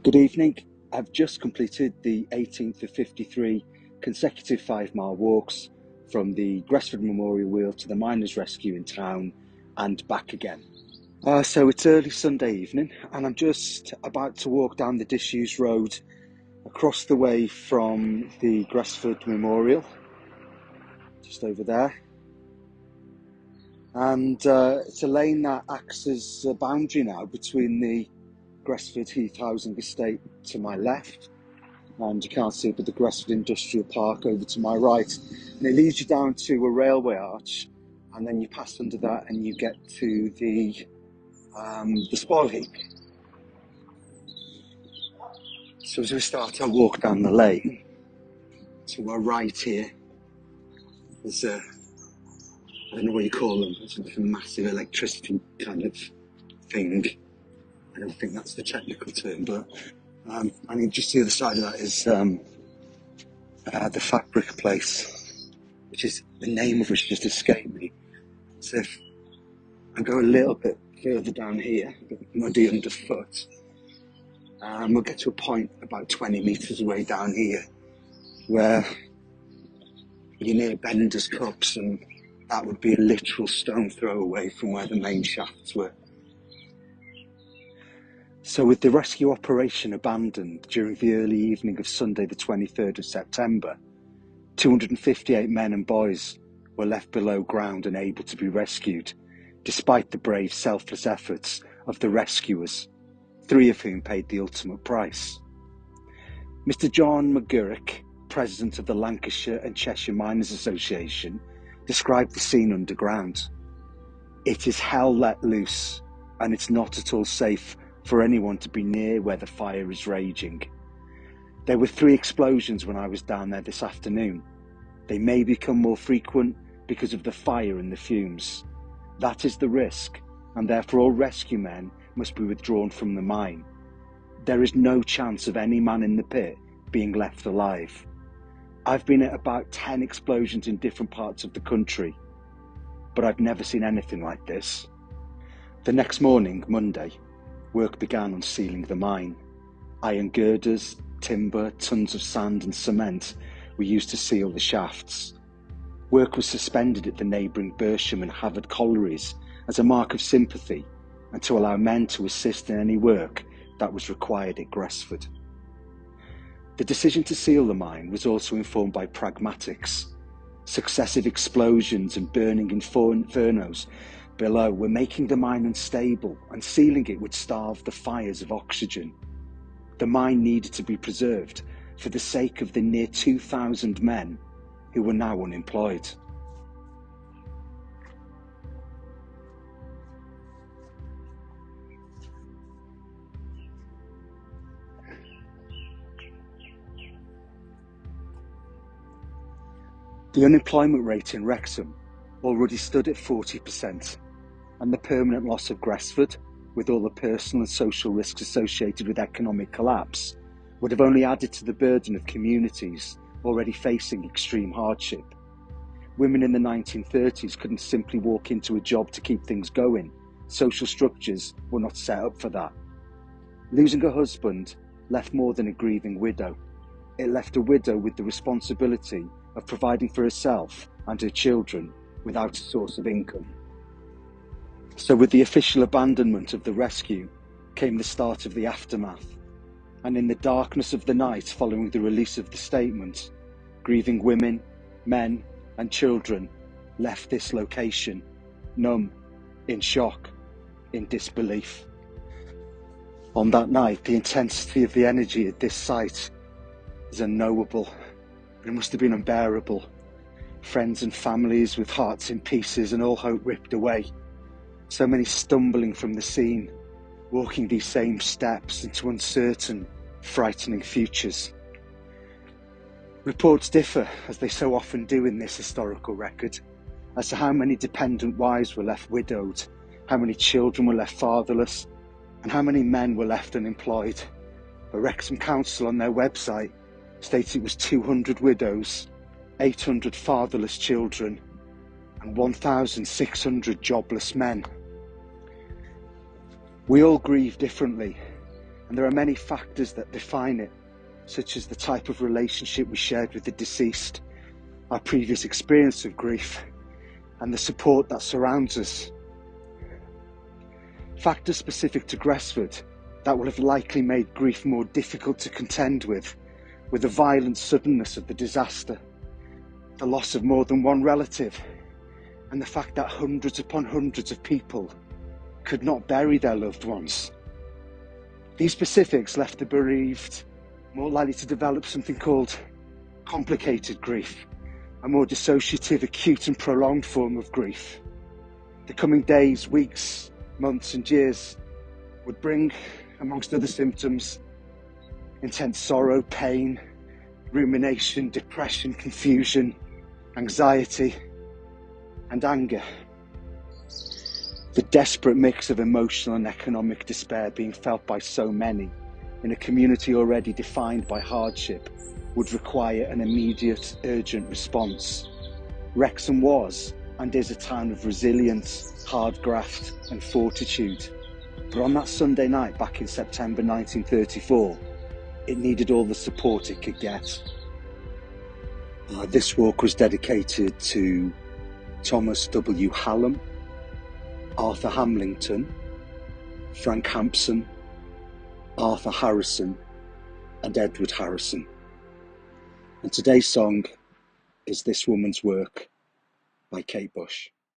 Good evening. I've just completed the 18th of 53 consecutive 5-mile walks from the Gresford Memorial Wheel to the Miners' Rescue in town and back again. So it's early Sunday evening and I'm just about to walk down the disused road across the way from the Gresford Memorial, just over there. And it's a lane that acts as a boundary now between the Gresford Heath Housing Estate to my left, and you can't see it, but the Gresford Industrial Park over to my right, and it leads you down to a railway arch, and then you pass under that and you get to the spoil heap. So as we start our walk down the lane, to our right here, there's I don't know what you call them, it's like a massive electricity kind of thing. I don't think that's the technical term, but I mean, just the other side of that is the fabric place, which is the name of which just escaped me. So if I go a little bit further down here, a bit muddy underfoot, we'll get to a point about 20 metres away down here where you're near Bender's Cups, and that would be a literal stone throw away from where the main shafts were. So with the rescue operation abandoned during the early evening of Sunday the 23rd of September, 258 men and boys were left below ground and able to be rescued, despite the brave, selfless efforts of the rescuers, 3 of whom paid the ultimate price. Mr. John McGurk, president of the Lancashire and Cheshire Miners Association, described the scene underground. "It is hell let loose, and it's not at all safe for anyone to be near where the fire is raging. There were 3 explosions when I was down there this afternoon. They may become more frequent because of the fire and the fumes. That is the risk, and therefore all rescue men must be withdrawn from the mine. There is no chance of any man in the pit being left alive. I've been at about 10 explosions in different parts of the country, but I've never seen anything like this." The next morning, Monday, work began on sealing the mine. Iron girders, timber, tons of sand and cement were used to seal the shafts. Work was suspended at the neighbouring Bersham and Havard collieries as a mark of sympathy and to allow men to assist in any work that was required at Gresford. The decision to seal the mine was also informed by pragmatics. Successive explosions and burning infernos below were making the mine unstable, and sealing it would starve the fires of oxygen. The mine needed to be preserved for the sake of the near 2,000 men who were now unemployed. The unemployment rate in Wrexham already stood at 40%, and the permanent loss of Gresford, with all the personal and social risks associated with economic collapse, would have only added to the burden of communities already facing extreme hardship. Women in the 1930s couldn't simply walk into a job to keep things going. Social structures were not set up for that. Losing a husband left more than a grieving widow. It left a widow with the responsibility of providing for herself and her children without a source of income. So with the official abandonment of the rescue came the start of the aftermath, and in the darkness of the night following the release of the statement, grieving women, men and children left this location, numb, in shock, in disbelief. On that night, the intensity of the energy at this site is unknowable. It must have been unbearable. Friends and families with hearts in pieces and all hope ripped away. So many stumbling from the scene, walking these same steps into uncertain, frightening futures. Reports differ, as they so often do in this historical record, as to how many dependent wives were left widowed, how many children were left fatherless, and how many men were left unemployed. But Wrexham Council on their website states it was 200 widows, 800 fatherless children, and 1,600 jobless men. We all grieve differently, And there are many factors that define it, such as the type of relationship we shared with the deceased, our previous experience of grief, and the support that surrounds us. Factors specific to Gresford that will have likely made grief more difficult to contend with were the violent suddenness of the disaster, the loss of more than one relative, and the fact that hundreds upon hundreds of people could not bury their loved ones. These specifics left the bereaved more likely to develop something called complicated grief, a more dissociative, acute and prolonged form of grief. The coming days, weeks, months and years would bring, amongst other symptoms, intense sorrow, pain, rumination, depression, confusion, anxiety and anger. The desperate mix of emotional and economic despair being felt by so many in a community already defined by hardship would require an immediate, urgent response. Wrexham was and is a town of resilience, hard graft and fortitude. But on that Sunday night back in September 1934, it needed all the support it could get. This walk was dedicated to Thomas W. Hallam, Arthur Hamlington, Frank Hampson, Arthur Harrison and Edward Harrison. And today's song is This Woman's Work by Kate Bush.